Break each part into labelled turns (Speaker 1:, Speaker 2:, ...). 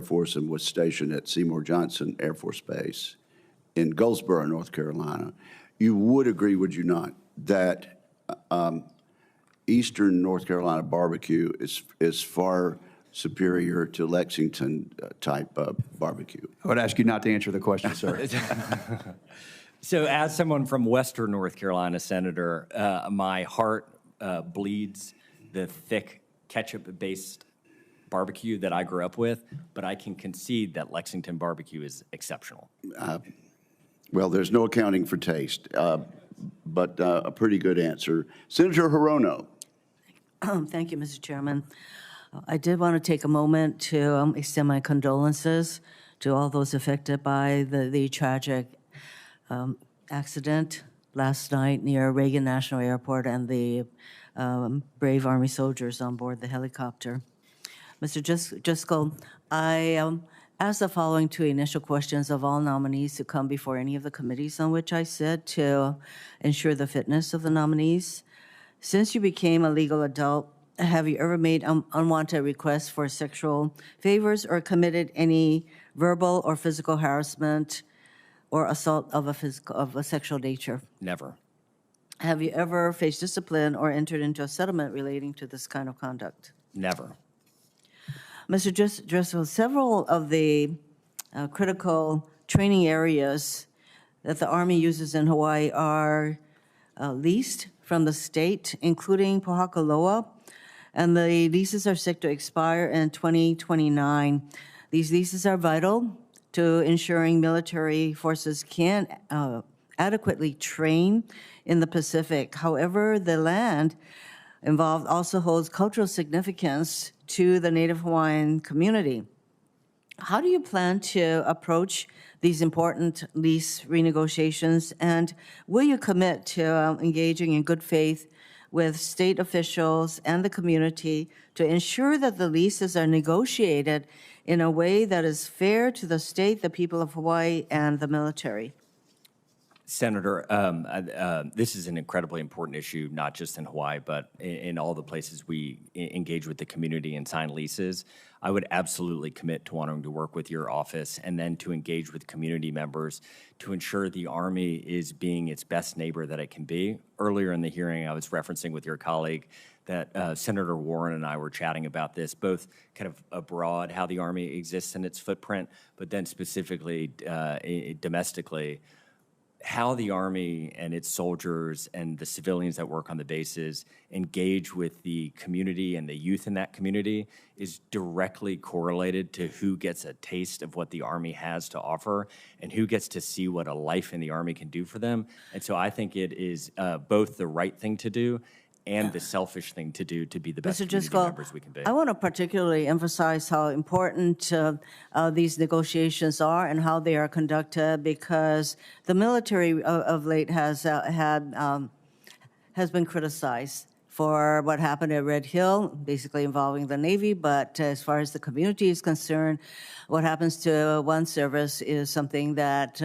Speaker 1: Force and was stationed at Seymour Johnson Air Force Base in Goldsboro, North Carolina. You would agree, would you not, that Eastern North Carolina barbecue is far superior to Lexington type barbecue?
Speaker 2: I would ask you not to answer the question, sir.
Speaker 3: So as someone from Western North Carolina, Senator, my heart bleeds the thick ketchup-based barbecue that I grew up with, but I can concede that Lexington barbecue is exceptional.
Speaker 1: Well, there's no accounting for taste, but a pretty good answer. Senator Hirono.
Speaker 4: Thank you, Mr. Chairman. I did want to take a moment to extend my condolences to all those affected by the tragic accident last night near Reagan National Airport and the brave Army soldiers on board the helicopter. Mr. Driscoll, I asked the following two initial questions of all nominees to come before any of the committees on which I sit to ensure the fitness of the nominees. Since you became a legal adult, have you ever made unwanted requests for sexual favors or committed any verbal or physical harassment or assault of a sexual nature?
Speaker 3: Never.
Speaker 4: Have you ever faced discipline or entered into a settlement relating to this kind of conduct?
Speaker 3: Never.
Speaker 4: Mr. Driscoll, several of the critical training areas that the Army uses in Hawaii are leased from the state, including Pohakaloa, and the leases are set to expire in 2029. These leases are vital to ensuring military forces can adequately train in the Pacific. However, the land involved also holds cultural significance to the Native Hawaiian community. How do you plan to approach these important lease renegotiations, and will you commit to engaging in good faith with state officials and the community to ensure that the leases are negotiated in a way that is fair to the state, the people of Hawaii, and the military?
Speaker 3: Senator, this is an incredibly important issue, not just in Hawaii, but in all the places we engage with the community and sign leases. I would absolutely commit to wanting to work with your office and then to engage with community members to ensure the Army is being its best neighbor that it can be. Earlier in the hearing, I was referencing with your colleague that Senator Warren and I were chatting about this, both kind of abroad, how the Army exists in its footprint, but then specifically domestically, how the Army and its soldiers and the civilians that work on the bases engage with the community and the youth in that community is directly correlated to who gets a taste of what the Army has to offer and who gets to see what a life in the Army can do for them. And so I think it is both the right thing to do and the selfish thing to do to be the best community members we can be.
Speaker 4: I want to particularly emphasize how important these negotiations are and how they are conducted, because the military of late has been criticized for what happened at Red Hill, basically involving the Navy. But as far as the community is concerned, what happens to one service is something that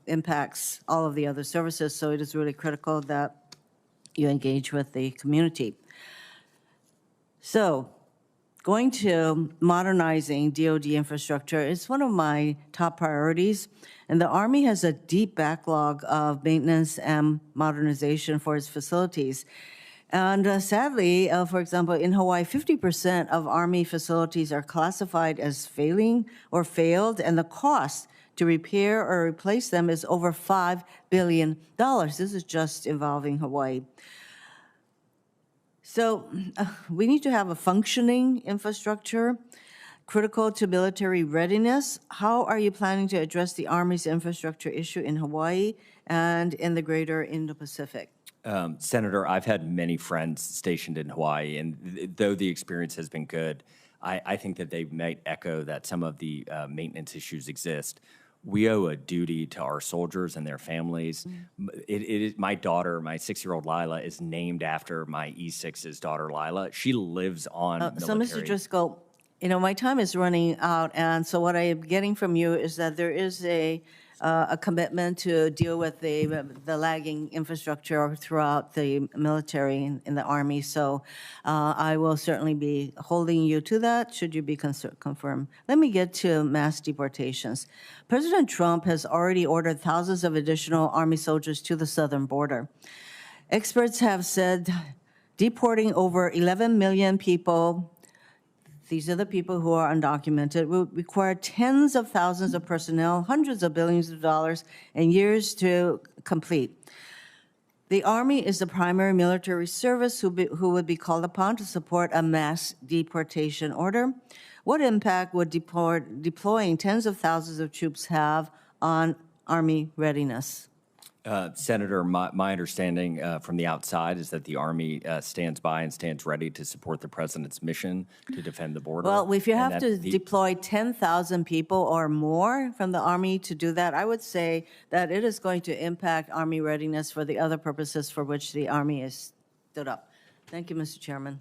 Speaker 4: impacts all of the other services. So it is really critical that you engage with the community. So going to modernizing DoD infrastructure is one of my top priorities, and the Army has a deep backlog of maintenance and modernization for its facilities. And sadly, for example, in Hawaii, 50% of Army facilities are classified as failing or failed, and the cost to repair or replace them is over $5 billion. This is just involving Hawaii. So we need to have a functioning infrastructure critical to military readiness. How are you planning to address the Army's infrastructure issue in Hawaii and in the greater Indo-Pacific?
Speaker 3: Senator, I've had many friends stationed in Hawaii, and though the experience has been good, I think that they might echo that some of the maintenance issues exist. We owe a duty to our soldiers and their families. My daughter, my 6-year-old Lila, is named after my E6's daughter, Lila. She lives on military.
Speaker 4: So, Mr. Driscoll, my time is running out, and so what I am getting from you is that there is a a commitment to deal with the lagging infrastructure throughout the military and the Army. So I will certainly be holding you to that, should you be confirmed. Let me get to mass deportations. President Trump has already ordered thousands of additional Army soldiers to the southern border. Experts have said deporting over 11 million people, these are the people who are undocumented, will require tens of thousands of personnel, hundreds of billions of dollars, and years to complete. The Army is the primary military service who would be called upon to support a mass deportation order. What impact would deploying tens of thousands of troops have on Army readiness?
Speaker 3: Senator, my understanding from the outside is that the Army stands by and stands ready to support the president's mission to defend the border.
Speaker 4: Well, if you
Speaker 3: and
Speaker 4: have
Speaker 3: that
Speaker 4: to
Speaker 3: the-
Speaker 4: deploy 10,000 people or more from the Army to do that, I would say that it is going to impact Army readiness for the other purposes for which the Army is stood up. Thank you, Mr. Chairman.